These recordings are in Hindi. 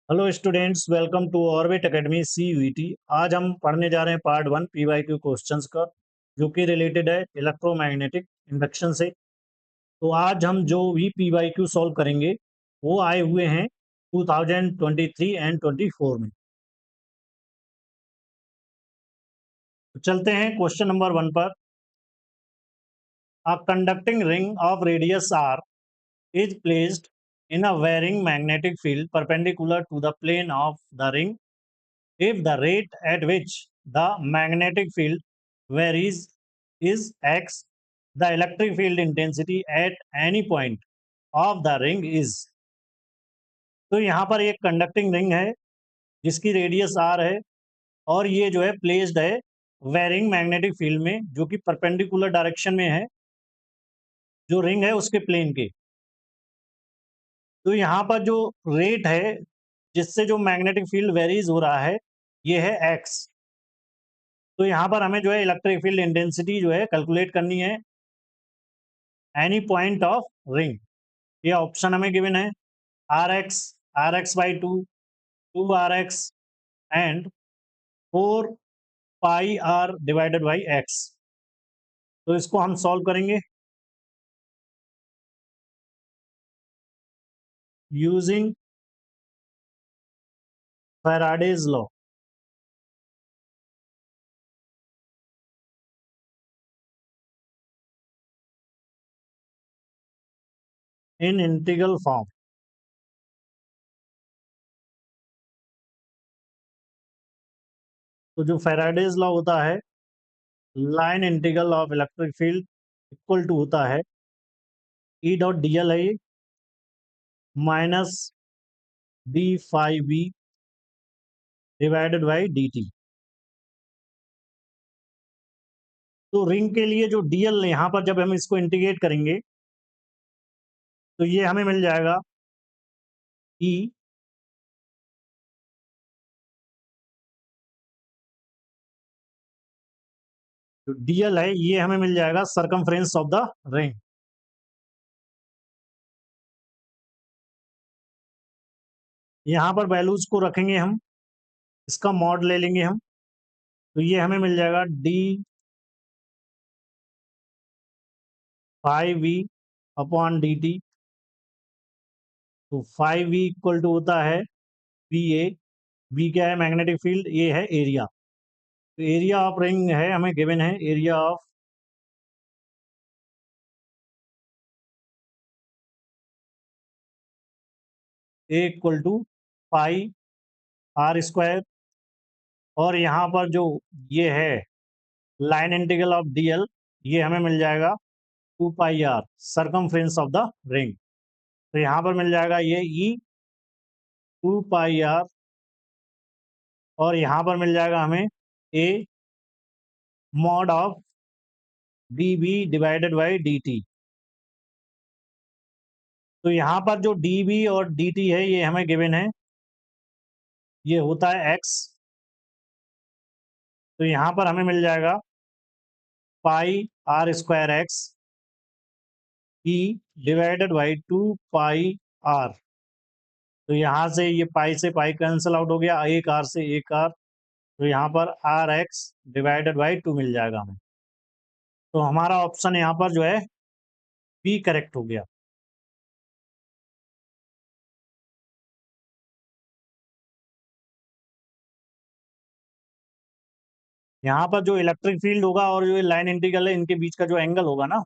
Hello students, welcome to Orbit Academy CUET। आज हम पढ़ने जा रहे हैं पार्ट 1 PYQ क्वेश्चंस का, जो कि रिलेटेड है इलेक्ट्रोमैग्नेटिक इंडक्शन से। तो आज हम जो भी PYQ सॉल्व करेंगे वो आए हुए हैं 2023 एंड 24 में। तो चलते हैं क्वेश्चन नंबर 1 पर। A conducting ring of radius r is placed in a varying magnetic field perpendicular to the plane of the ring. If the rate at which the magnetic field varies is x, the electric field intensity at any point of the ring is। तो यहाँ पर एक कंडक्टिंग रिंग है जिसकी रेडियस r है, और ये जो है प्लेस्ड है वेरिंग मैग्नेटिक फील्ड में, जो कि परपेंडिकुलर डायरेक्शन में है जो रिंग है उसके प्लेन के। तो यहाँ पर जो रेट है जिससे जो मैग्नेटिक फील्ड वेरीज हो रहा है ये है x। तो यहाँ पर हमें जो है इलेक्ट्रिक फील्ड इंटेंसिटी जो है कैलकुलेट करनी है एनी पॉइंट ऑफ रिंग। ये ऑप्शन हमें गिवन है r x/2, 2r x and 4πr/x। तो इसको हम सॉल्व करेंगे using Faraday's law in integral form. तो जो फैराडेज लॉ होता है, line integral of electric field equal to होता है E.dl है ये, minus d∅v divided by dt। तो रिंग के लिए जो dl यहाँ पर जब हम इसको इंटीग्रेट करेंगे तो ये हमें मिल जाएगा E, जो dl है ये हमें मिल जाएगा सरकमफ्रेंस ऑफ द रिंग। यहाँ पर वैल्यूज को रखेंगे हम, इसका मॉड ले लेंगे हम, तो ये हमें मिल जाएगा d∅v/dt। तो 5v इक्वल टू होता है va। v क्या है? Magnetic field. ए है एरिया। तो एरिया ऑफ रिंग है हमें गिवन है, area of A equal to πr²। और यहाँ पर जो ये है लाइन इंटीग्रल ऑफ dl, ये हमें मिल जाएगा 2πr circumference of the ring. तो यहाँ पर मिल जाएगा ये e 2πr, और यहाँ पर मिल जाएगा हमें a mod of dv divided by dt। तो यहाँ पर जो dv और dt है ये हमें गिवन है, ये होता है x। तो यहाँ पर हमें मिल जाएगा πr²x e divided by 2πr। तो यहाँ से ये पाई से पाई कैंसिल आउट हो गया, एक आर से एक आर, तो यहाँ पर rx डिवाइडेड बाई 2 मिल जाएगा हमें। तो हमारा ऑप्शन यहाँ पर जो है बी करेक्ट हो गया। यहाँ पर जो इलेक्ट्रिक फील्ड होगा और जो लाइन इंटीग्रल है इनके बीच का जो एंगल होगा ना,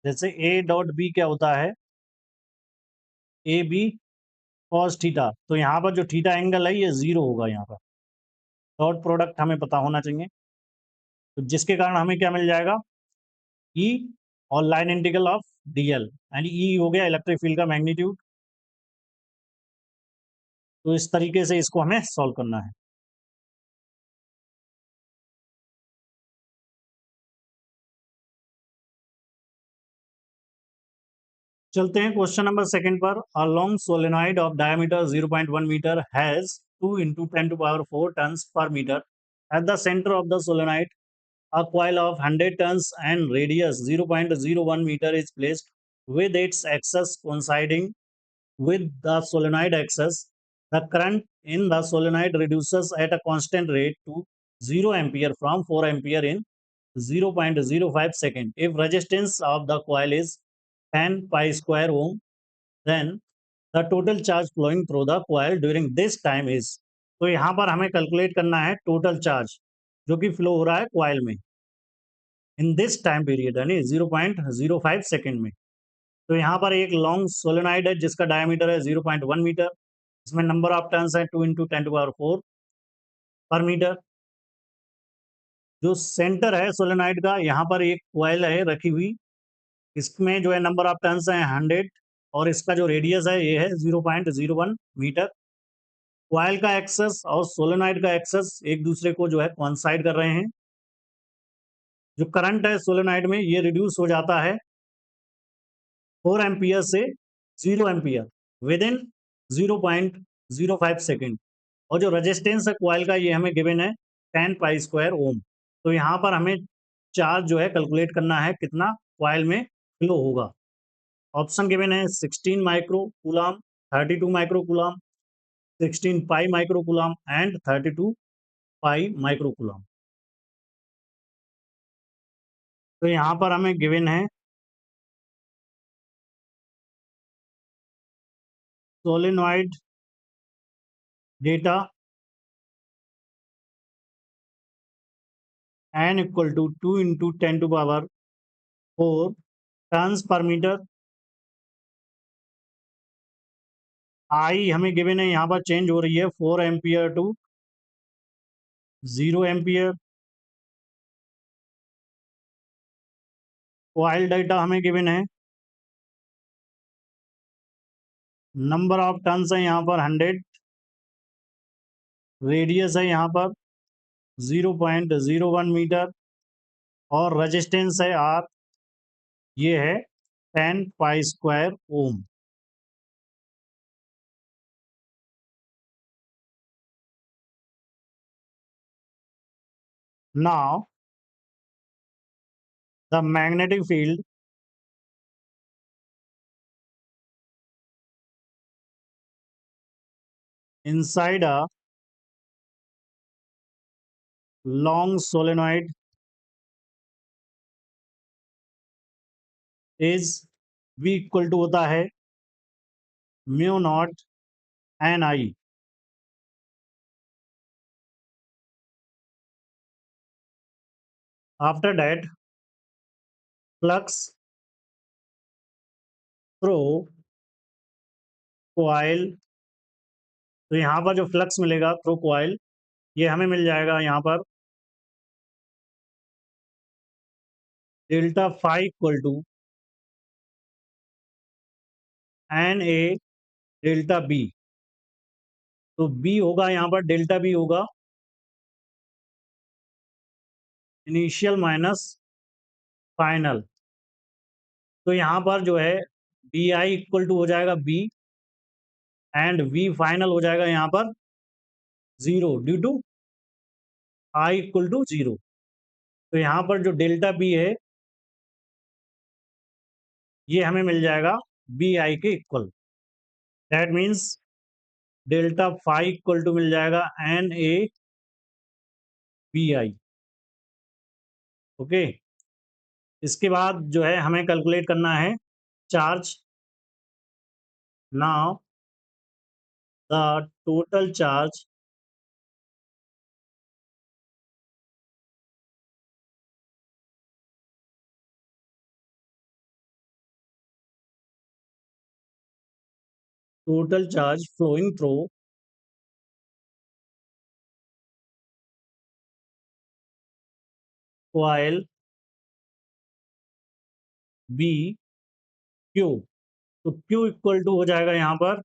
जैसे A.B क्या होता है, ए बी कॉस थीटा। तो यहाँ पर जो थीटा एंगल है ये 0 होगा। यहाँ पर डॉट प्रोडक्ट हमें पता होना चाहिए, तो जिसके कारण हमें क्या मिल जाएगा E और लाइन इंटीग्रल ऑफ dl, यानी E हो गया इलेक्ट्रिक फील्ड का मैग्नीट्यूड। तो इस तरीके से इसको हमें सॉल्व करना है। चलते हैं क्वेश्चन नंबर 2 पर। A long solenoid of diameter 0.1 metre has 2 × 10⁴ turns per metre. At the centre of the solenoid a coil of 100 tons and radius 0.01 meter is placed with its axis coinciding with the solenoid axis. The current in the solenoid reduces at a constant rate to 0 ampere from 4 ampere in 0.05 second. If resistance of the coil is 10 pi square ohm, then the total charge flowing through the coil during this time is. तो यहाँ पर हमें कैलकुलेट करना है टोटल चार्ज जो कि फ्लो हो रहा है कॉइल में इन दिस टाइम पीरियड यानी 0.05 सेकेंड में। तो यहाँ पर एक लॉन्ग सोलेनॉइड है जिसका डायमीटर है 0.1 मीटर। इसमें नंबर ऑफ टर्न्स है 2 × 10⁴ पर मीटर। जो सेंटर है सोलेनॉइड का, यहाँ पर एक कॉइल है रखी हुई, इसमें जो है नंबर ऑफ टर्न्स है 100 और इसका जो रेडियस है ये है 0.01 मीटर। कॉइल का एक्सेस और सोलेनॉइड का एक्सेस एक दूसरे को जो है कोइंसाइड कर रहे हैं। जो करंट है सोलेनॉइड में ये रिड्यूस हो जाता है 4 एम्पियर से 0 एम्पियर विद इन 0.05 सेकेंड। और जो रेजिस्टेंस है कॉइल का ये हमें गिवन है 10 पाई स्क्वायर ओम। तो यहाँ पर हमें चार्ज जो है कैलकुलेट करना है कितना कॉइल में फ्लो होगा। ऑप्शन गिवन है 16 micro coulomb, 32 micro coulomb, 16 pi micro coulomb and 32 pi micro coulomb. तो यहाँ पर हमें गिवन है solenoid data n equal to 2 × 10⁴ turns per metre. I हमें गिवन है यहाँ पर चेंज हो रही है 4 ampere to 0 ampere. Coil data हमें गिवन है, नंबर ऑफ टर्न्स है यहाँ पर 100, रेडियस है यहाँ पर 0.01 मीटर और रेजिस्टेंस है R, ये है 10 pi square ohm. Now the magnetic field inside a long solenoid is V equal to होता है mu naught N I. After that flux through coil, तो यहाँ पर जो फ्लक्स मिलेगा थ्रू कॉइल ये हमें मिल जाएगा यहाँ पर delta phi equal to N A delta B. तो बी होगा यहाँ पर डेल्टा बी होगा इनिशियल माइनस फाइनल। तो यहाँ पर जो है बी आई इक्वल टू हो जाएगा बी एंड वी फाइनल हो जाएगा यहाँ पर 0 due to I equal to 0। तो यहाँ पर जो डेल्टा बी है ये हमें मिल जाएगा बी आई के equal. That means delta phi equal to मिल जाएगा N A B I. Okay, इसके बाद जो है हमें कैलकुलेट करना है charge. Now the total charge flowing through coil B Q। तो Q इक्वल टू हो जाएगा यहाँ पर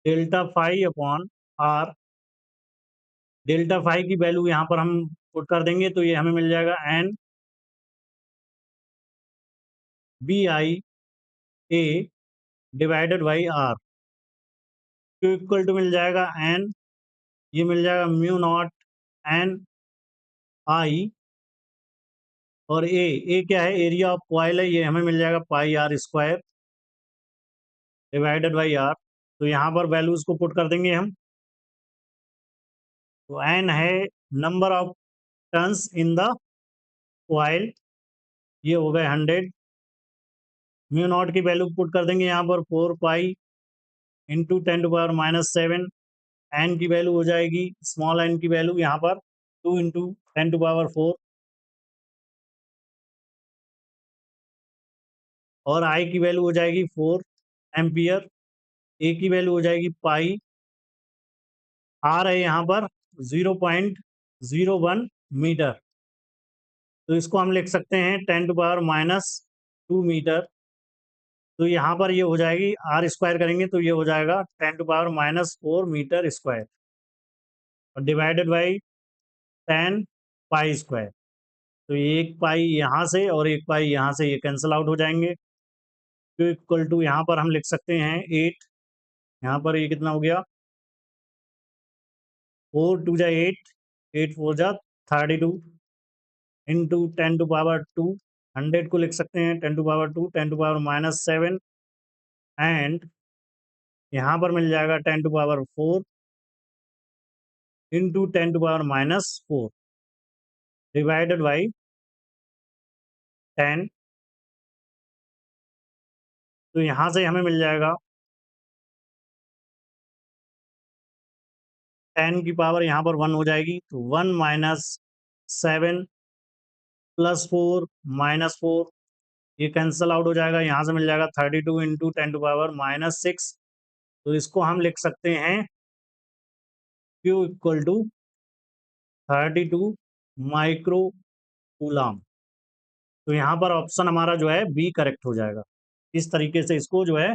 delta phi upon R. Delta phi की वैल्यू यहाँ पर हम पुट कर देंगे तो ये हमें मिल जाएगा N B I A divided by R. Q equal to मिल जाएगा एन, ये मिल जाएगा म्यू नॉट एन आई और ए क्या है एरिया ऑफ कॉइल है, ये हमें मिल जाएगा pi R square divided by R. तो यहाँ पर वैल्यूज को पुट कर देंगे हम। तो एन है number of turns in the coil, ये हो गए 100। म्यू नॉट की वैल्यू पुट कर देंगे यहाँ पर 4 पाई इंटू 10⁻⁻7। एन की वैल्यू हो जाएगी, स्मॉल एन की वैल्यू यहाँ पर 2 इंटू 10⁻4, और आई की वैल्यू हो जाएगी 4 एम्पियर। ए की वैल्यू हो जाएगी पाई। आर है यहाँ पर 0.01 मीटर, तो इसको हम लिख सकते हैं 10⁻⁻2 मीटर। तो यहाँ पर ये हो जाएगी, आर स्क्वायर करेंगे तो ये हो जाएगा 10⁻⁻4 मीटर स्क्वायर, और डिवाइडेड बाई 10 पाई स्क्वायर। तो ये एक पाई यहाँ से और एक पाई यहाँ से ये कैंसिल आउट हो जाएंगे। तो इक्वल टू यहाँ पर हम लिख सकते हैं 8। यहाँ पर ये कितना हो गया, 4 2 जा 8, 8 4 जा 32 इंटू 10⁻2। 100 को लिख सकते हैं 10⁻2, 10⁻⁻7, एंड यहाँ पर मिल जाएगा 10⁻4 इंटू 10⁻⁻4 डिवाइडेड बाई 10। तो यहाँ से हमें मिल जाएगा 10 की पावर यहाँ पर 1 हो जाएगी, तो 1 - 7 + 4 - 4, ये कैंसिल आउट हो जाएगा। यहाँ से मिल जाएगा 32 इंटू 10⁻⁻6। तो इसको हम लिख सकते हैं Q equal to 32 micro coulomb. तो यहाँ पर ऑप्शन हमारा जो है बी करेक्ट हो जाएगा। इस तरीके से इसको जो है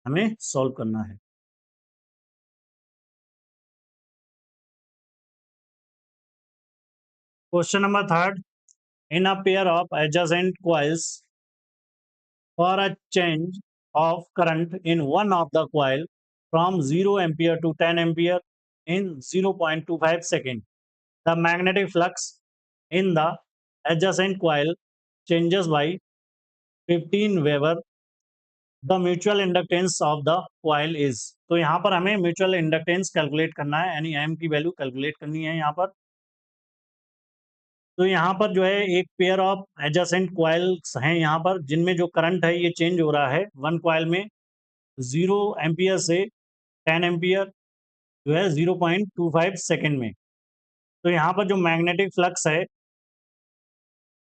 हमें सॉल्व करना है। Question number 3, in a pair of adjacent coils, for a change of current in one of the coil from 0 ampere to 10 ampere in 0.25 second, the magnetic flux in the adjacent coil changes by 15 Weber. The mutual inductance of the coil is, तो यहाँ पर हमें म्यूचुअल इंडक्टेंस कैलकुलेट करना है, यानी एम की वैल्यू कैलकुलेट करनी है यहाँ पर। तो यहाँ पर जो है एक पेयर ऑफ एडजेसेंट कॉइल्स हैं यहाँ पर, जिनमें जो करंट है ये चेंज हो रहा है वन कॉइल में 0 एम्पियर से 10 एम्पियर जो है 0.25 सेकेंड में। तो यहाँ पर जो मैग्नेटिक फ्लक्स है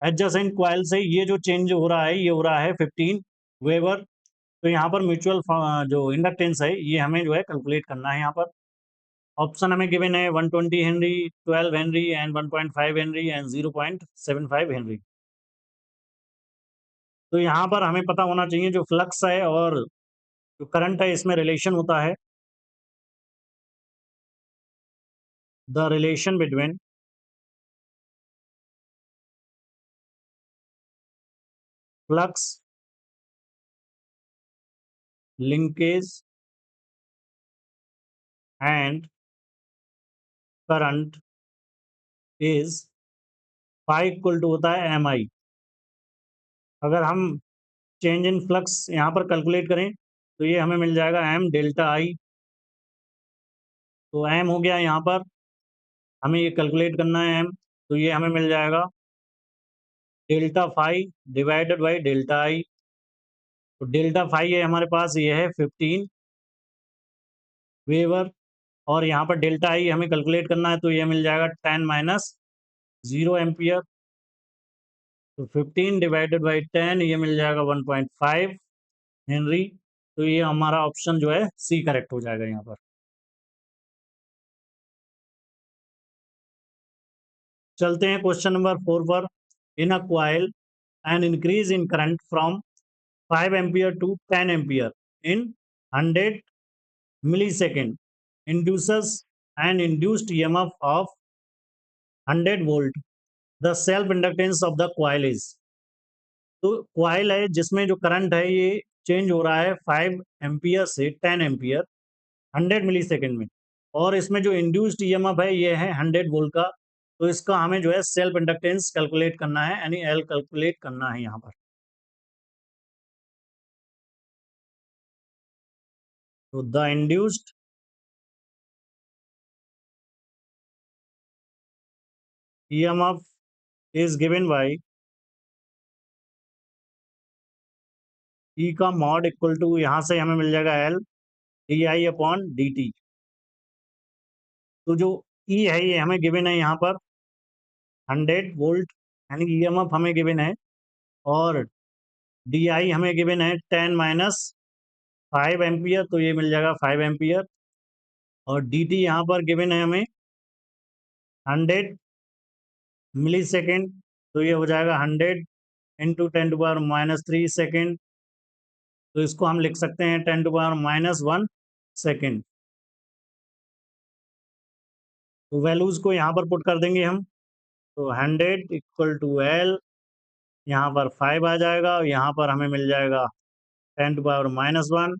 एडजेसेंट कॉइल से, ये जो चेंज हो रहा है ये हो रहा है 15 वेबर। तो यहाँ पर म्यूचुअल जो इंडक्टेंस है ये हमें जो है कैलकुलेट करना है यहाँ पर। ऑप्शन हमें गिवन है 120 Henry, 12 Henry and 1.5 Henry and 0.75 Henry. तो यहाँ पर हमें पता होना चाहिए जो फ्लक्स है और जो करंट है इसमें रिलेशन होता है। The relation between flux linkage and current is phi equal to होता है एम आई। अगर हम चेंज इन फ्लक्स यहाँ पर कैलकुलेट करें तो ये हमें मिल जाएगा एम डेल्टा आई। तो एम हो गया यहाँ पर, हमें ये कैलकुलेट करना है एम, तो ये हमें मिल जाएगा delta phi divided by delta I. तो डेल्टा फाई है हमारे पास, ये है 15 वेबर, और यहाँ पर डेल्टा आई हमें कैलकुलेट करना है, तो ये मिल जाएगा 10 - 0 एम्पियर। तो 15 डिवाइडेड बाई 10 ये मिल जाएगा 1.5 हेनरी। तो ये हमारा ऑप्शन जो है सी करेक्ट हो जाएगा यहाँ पर। चलते हैं क्वेश्चन नंबर 4 पर। In a coil an increase in current from 5 ampere to 10 ampere in 100 millisecond induces an induced EMF of 100 volt. The self inductance of the coil is, तो क्वाइल है जिसमें जो करंट है ये चेंज हो रहा है 5 एम्पियर से 10 एम्पियर 100 मिली सेकेंड में, और इसमें जो इंड्यूस्ड ईएमएफ है ये है 100 वोल्ट का। तो इसका हमें जो है सेल्फ इंडक्टेंस कैलकुलेट करना है, यानी एल कैलकुलेट करना है यहाँ पर। तो the induced EMF is given by E का मॉड इक्वल टू, यहाँ से हमें मिल जाएगा L di/dt। तो जो E है ये हमें गिवन है यहाँ पर 100 वोल्ट, यानी कि EMF हमें गिवन है, और DI हमें गिवन है 10 माइनस 5 एम्पियर, तो ये मिल जाएगा 5 एम्पियर। और DT यहाँ पर गिवन है हमें 100 मिली सेकेंड, तो ये हो जाएगा 100 इंटू 10⁻³ सेकेंड। तो इसको हम लिख सकते हैं 10⁻⁻1 सेकेंड। तो वैल्यूज को यहाँ पर पुट कर देंगे हम। तो 100 इक्वल टू L, यहाँ पर 5 आ जाएगा, और यहाँ पर हमें मिल जाएगा 10⁻⁻1।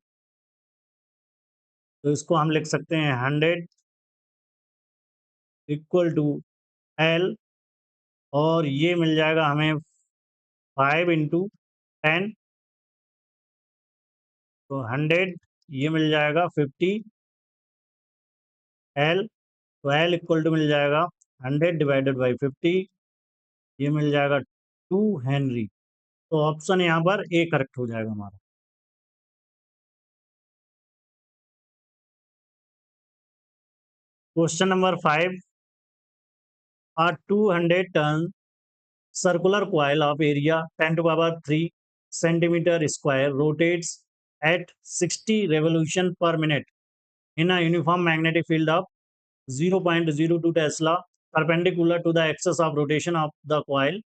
तो इसको हम लिख सकते हैं 100 इक्वल टू L, और ये मिल जाएगा हमें 5 इंटू 10, तो 100, ये मिल जाएगा 50 L। तो L इक्वल टू मिल जाएगा 100/50, ये मिल जाएगा 2 हेनरी। तो ऑप्शन यहाँ पर ए करेक्ट हो जाएगा हमारा। Question number 5, a 200 ton circular coil of area 10⁻³ centimeter square rotates at 60 revolution per minute in a uniform magnetic field of 0.02 Tesla perpendicular to the axis of rotation of the coil.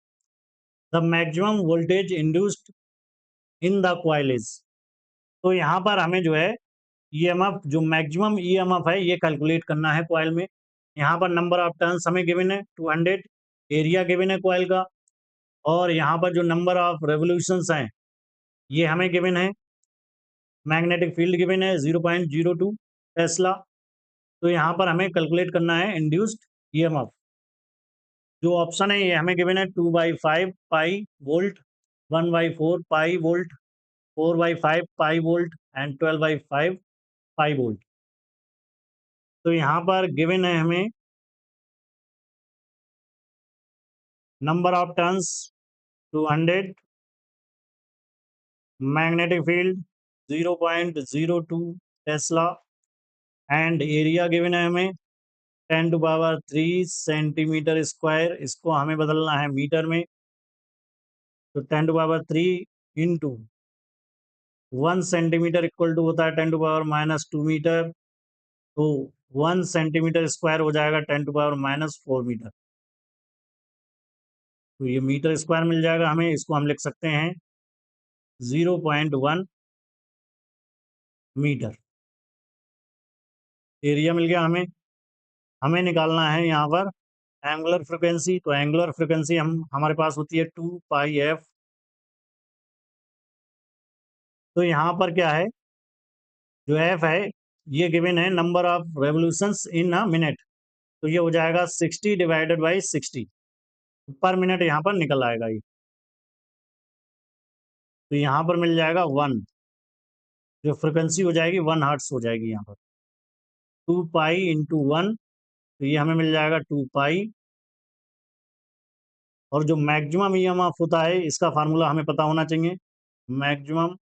The maximum voltage induced in the coil is। तो यहाँ पर हमें जो है EMF, जो मैक्सिमम EMF है, ये कैलकुलेट करना है कॉइल में। यहाँ पर नंबर ऑफ टर्न्स हमें गिवन है 200, एरिया गिवन है कॉइल का, और यहाँ पर जो नंबर ऑफ रेवोल्यूशंस हैं ये हमें गिवन है, मैग्नेटिक फील्ड गिवन है 0.02 टेस्ला। तो यहाँ पर हमें कैलकुलेट करना है इंड्यूस्ड EMF। जो ऑप्शन है ये हमें गिवन है 2/5 pi volt, 1/4 pi volt, 4/5 pi volt and 12/5 pi volt. तो यहाँ पर गिवन है हमें number of turns 200, magnetic field 0.02 tesla, and area given है हमें 10⁻³ सेंटीमीटर स्क्वायर। इसको हमें बदलना है मीटर में, तो 10⁻³ इंटू 1 सेंटीमीटर इक्वल टू होता है 10⁻⁻² मीटर। तो 1 सेंटीमीटर स्क्वायर हो जाएगा 10⁻⁻4 मीटर। तो ये मीटर स्क्वायर मिल जाएगा हमें, इसको हम लिख सकते हैं 0.1 मीटर। एरिया मिल गया हमें। हमें निकालना है यहाँ पर एंगुलर फ्रिक्वेंसी। तो एंगुलर फ्रिक्वेंसी हमारे पास होती है 2πf। तो यहाँ पर क्या है, जो एफ है ये गिवन है number of revolutions in a minute. तो ये हो जाएगा 60/60 पर मिनट यहाँ पर निकल आएगा ये। तो यहाँ पर मिल जाएगा 1, जो फ्रिक्वेंसी हो जाएगी 1 हर्ट्स हो जाएगी यहाँ पर। 2π इंटू 1, तो ये हमें मिल जाएगा 2π। और जो मैक्सिमम EMF होता है इसका फार्मूला हमें पता होना चाहिए। Maximum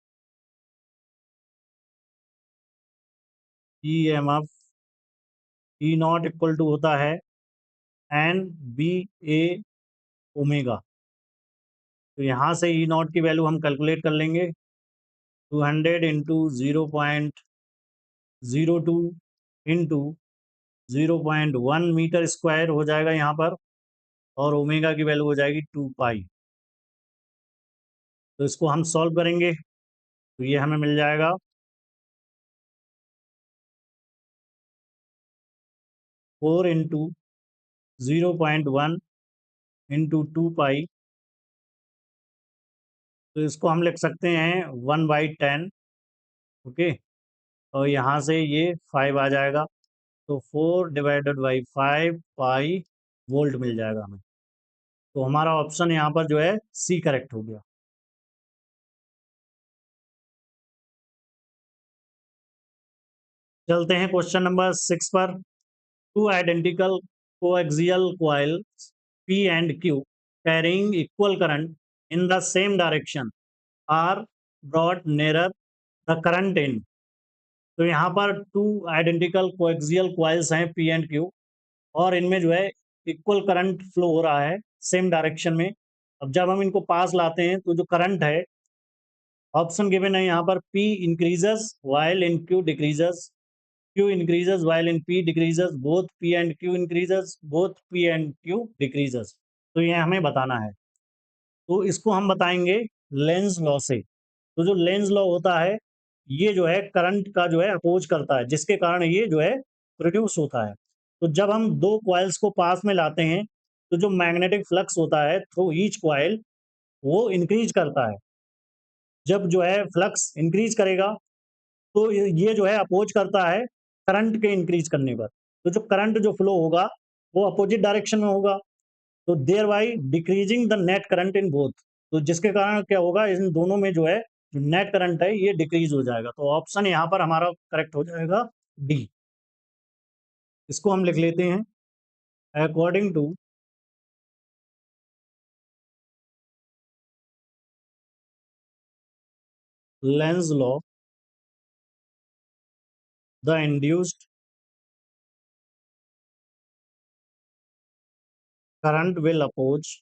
EMF E0 equal to होता है NBA ओमेगा। तो यहाँ से E0 की वैल्यू हम कैलकुलेट कर लेंगे। 200 इंटू 0.02 इंटू 0.1 मीटर स्क्वायर हो जाएगा यहाँ पर, और ओमेगा की वैल्यू हो जाएगी 2π। तो इसको हम सॉल्व करेंगे, तो ये हमें मिल जाएगा 4 इंटू 0.1 इंटू 2π। तो इसको हम लिख सकते हैं 1/10। ओके, और यहाँ से ये 5 आ जाएगा, तो 4/5 पाई वोल्ट मिल जाएगा हमें। तो हमारा ऑप्शन यहाँ पर जो है सी करेक्ट हो गया। चलते हैं क्वेश्चन नंबर 6 पर। Two identical coaxial coils P and Q carrying equal current in the same direction are brought nearer the current in। तो यहाँ पर टू आइडेंटिकल कोएक्सियल कॉइल्स हैं P and Q, और इनमें जो है इक्वल करंट फ्लो हो रहा है सेम डायरेक्शन में। अब जब हम इनको पास लाते हैं तो जो करंट है, ऑप्शन गिवन है यहाँ पर P increases while in Q decreases, Q increases while in P decreases, both P and Q increases, both P and Q decreases। तो ये हमें बताना है। तो इसको हम बताएंगे लेंज लॉ से। तो जो लेंज लॉ होता है, ये जो है करंट का जो है अपोज करता है, जिसके कारण ये जो है प्रोड्यूस होता है। तो जब हम दो कॉइल्स को पास में लाते हैं तो जो मैग्नेटिक फ्लक्स होता है थ्रू ईच कॉइल, वो इंक्रीज करता है। जब जो है फ्लक्स इंक्रीज करेगा तो ये जो है अपोज करता है करंट के इंक्रीज करने पर। तो जो करंट जो फ्लो होगा वो अपोजिट डायरेक्शन में होगा, तो thereby decreasing the net current in both. तो जिसके कारण क्या होगा, इन दोनों में जो है जो नेट करंट है ये डिक्रीज हो जाएगा। तो ऑप्शन यहाँ पर हमारा करेक्ट हो जाएगा डी। इसको हम लिख लेते हैं। According to Lenz law, the induced current will oppose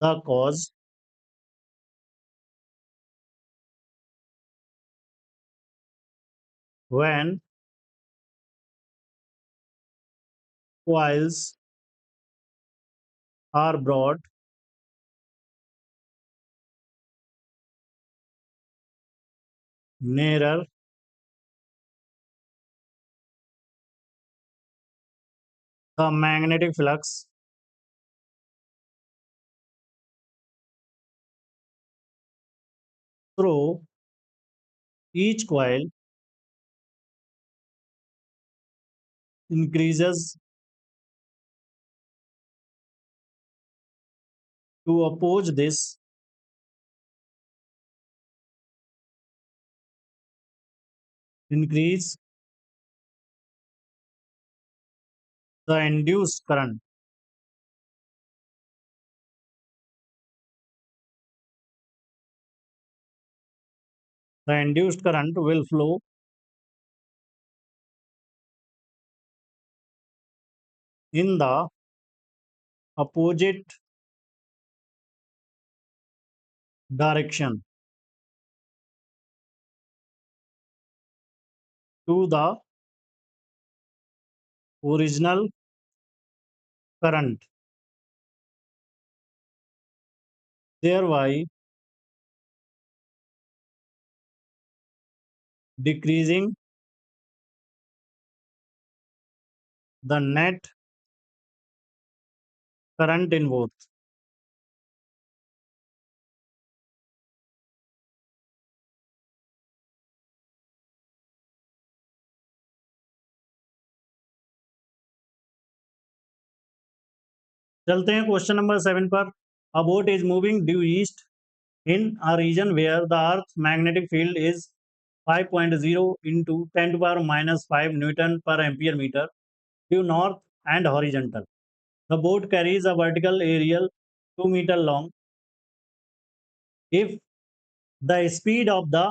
the cause when coils are brought nearer the magnetic flux through each coil increases to oppose this increase the induced current। The induced current will flow in the opposite direction to the original current, thereby decreasing the net current in both। चलते हैं क्वेश्चन नंबर 7 पर। A boat is moving due east in a region where the Earth's magnetic field is 5.0 into 10 to power minus 5 Newton per ampere meter due north and horizontal। The boat carries a vertical aerial 2 meter long. If the speed of the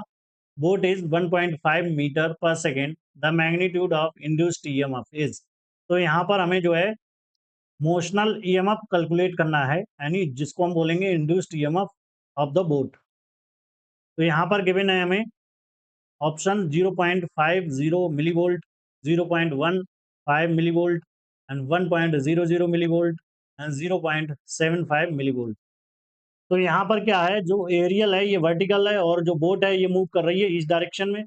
boat is 1.5 meter per second, the magnitude of induced EMF is। तो यहाँ पर हमें जो है मोशनल ईएमएफ कैलकुलेट करना है, यानी जिसको हम बोलेंगे induced EMF of the boat. तो यहाँ पर गिवन है हमें option 0.50 millivolt, 0.15 millivolt and 1.00 millivolt and 0.75 millivolt. तो यहाँ पर क्या है, जो एरियल है ये वर्टिकल है और जो बोट है ये मूव कर रही है इस डायरेक्शन में,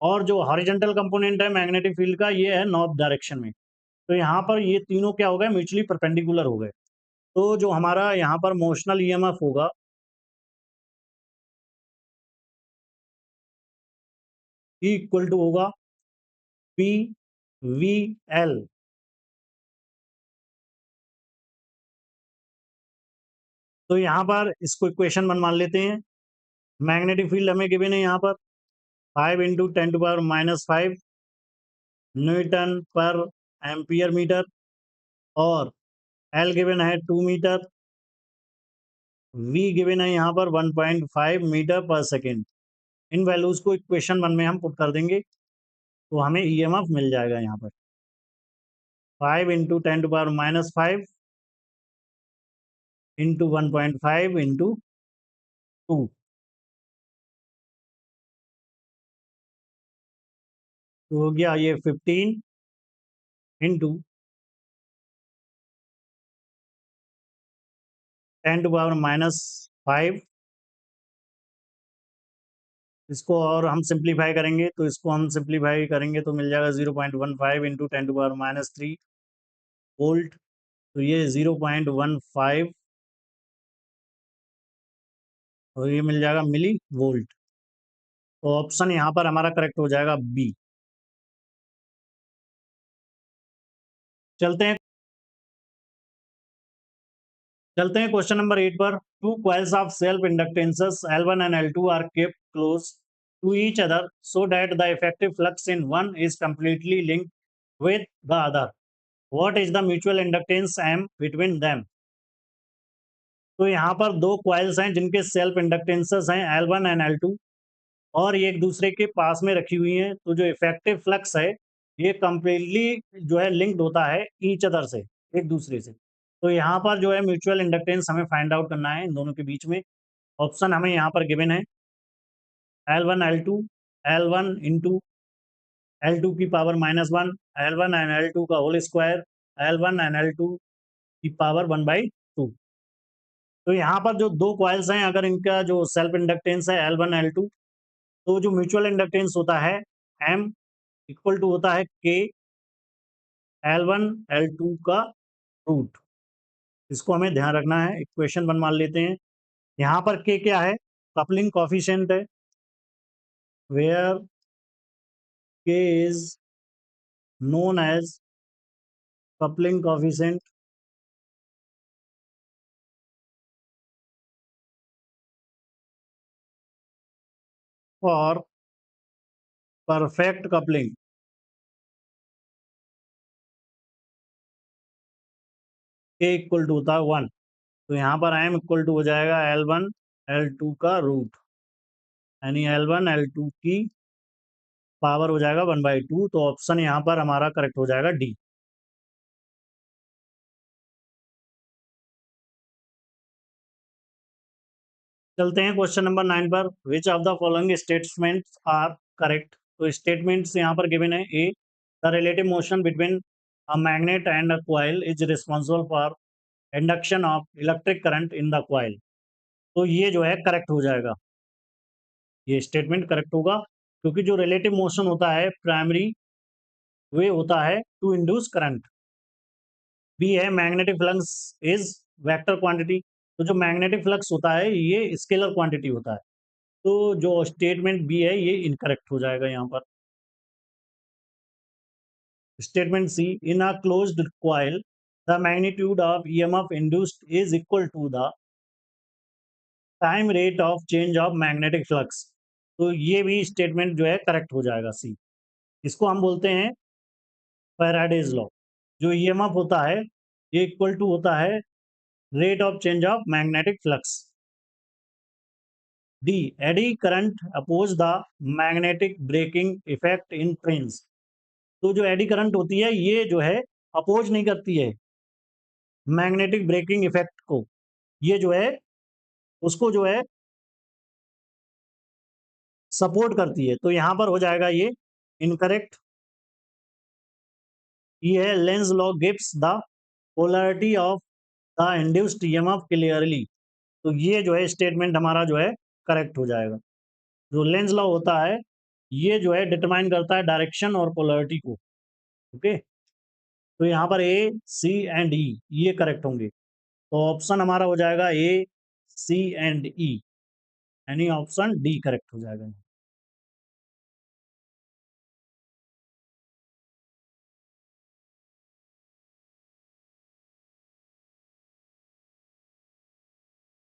और जो हॉरिजॉन्टल कंपोनेंट है मैग्नेटिक फील्ड का ये है नॉर्थ डायरेक्शन में। तो यहाँ पर ये तीनों क्या हो गए, म्यूचुअली परपेंडिकुलर हो गए। तो जो हमारा यहाँ पर मोशनल ईएमएफ होगा ई इक्वल टू होगा पी वी एल। तो यहाँ पर इसको इक्वेशन वन मान लेते हैं। मैग्नेटिक फील्ड हमें गिवन है यहाँ पर 5 × 10⁻⁻5 न्यूटन पर एम्पियर मीटर, और एल गिवन है 2 मीटर, वी गिवन है यहाँ पर 1.5 मीटर पर सेकेंड। इन वैल्यूज को इक्वेशन वन में हम पुट कर देंगे तो हमें ईएमएफ मिल जाएगा यहाँ पर 5 × 10⁻⁻5 × 1.5 × 2, तो हो गया ये 15 × 10⁻⁻5। इसको और हम सिंप्लीफाई करेंगे तो इसको हम सिंप्लीफाई करेंगे तो मिल जाएगा 0.15 × 10⁻³ वोल्ट। तो ये 0.15 और ये मिल जाएगा मिली वोल्ट। तो ऑप्शन यहाँ पर हमारा करेक्ट हो जाएगा बी। चलते हैं क्वेश्चन नंबर 8 पर। Two coils of self inductances L1 and L2 are kept close to each other so that the effective flux in one is completely linked with the other. What is the mutual inductance M between them? तो यहाँ पर दो कॉइल्स हैं जिनके सेल्फ इंडक्टेंसेस हैं L1 एंड L2 और ये एक दूसरे के पास में रखी हुई हैं। तो जो इफेक्टिव फ्लक्स है ये कंप्लीटली जो है लिंक्ड होता है ईच अदर से, एक दूसरे से। तो यहाँ पर जो है म्यूचुअल इंडक्टेंस हमें फाइंड आउट करना है इन दोनों के बीच में। ऑप्शन हमें यहाँ पर गिवन है L1 L2, L1 × L2 की पावर -1, L1 एंड L2 का whole square, L1 and L2 की पावर 1/2। तो यहाँ पर जो दो कॉइल्स हैं अगर इनका जो सेल्फ इंडक्टेंस है L1 L2, तो जो म्यूचुअल इंडक्टेंस होता है M इक्वल टू होता है K L1 L2 का रूट। इसको हमें ध्यान रखना है। इक्वेशन वन मान लेते हैं। यहाँ पर K क्या है? कपलिंग कोफिशिएंट है, where K is known as coupling coefficient for perfect coupling. K equal to होता है 1। तो यहाँ पर M इक्वल टू हो जाएगा L1 L2 का रूट, यानी L1 L2 की पावर हो जाएगा 1/2। तो ऑप्शन यहाँ पर हमारा करेक्ट हो जाएगा डी। चलते हैं क्वेश्चन नंबर 9 पर। Which of the following statements are correct? तो स्टेटमेंट्स यहाँ पर गिवन है। A, the relative motion between a magnet and a coil is responsible for induction of electric current in the coil. तो ये जो है करेक्ट हो जाएगा, ये स्टेटमेंट करेक्ट होगा क्योंकि जो रिलेटिव मोशन होता है प्राइमरी वे होता है टू इंड्यूस करंट। बी है magnetic flux is vector quantity. तो जो मैग्नेटिक फ्लक्स होता है ये स्केलर क्वांटिटी होता है। तो जो स्टेटमेंट बी है ये इनकरेक्ट हो जाएगा यहाँ पर। Statement C, in a closed coil the magnitude of EMF induced is equal to the time rate of change of magnetic flux. तो ये भी स्टेटमेंट जो है करेक्ट हो जाएगा सी। इसको हम बोलते हैं फैराडेज लॉ। जो ईएमएफ होता है ये इक्वल टू होता है rate of change of magnetic flux. D, eddy current oppose the magnetic braking effect in trains. तो जो एडी करंट होती है ये जो है अपोज नहीं करती है मैग्नेटिक ब्रेकिंग इफेक्ट को, ये जो है उसको जो है सपोर्ट करती है। तो यहाँ पर हो जाएगा ये इनकरेक्ट। ये है Lenz law gives the polarity of the induced EMF clearly. तो ये जो है स्टेटमेंट हमारा जो है करेक्ट हो जाएगा। जो लेंज लॉ होता है ये जो है डिटरमाइन करता है डायरेक्शन और पोलैरिटी को। ओके, तो यहाँ पर ए, सी एंड ई ये करेक्ट होंगे। तो ऑप्शन हमारा हो जाएगा ए, सी एंड ई, यानी ऑप्शन डी करेक्ट हो जाएगा।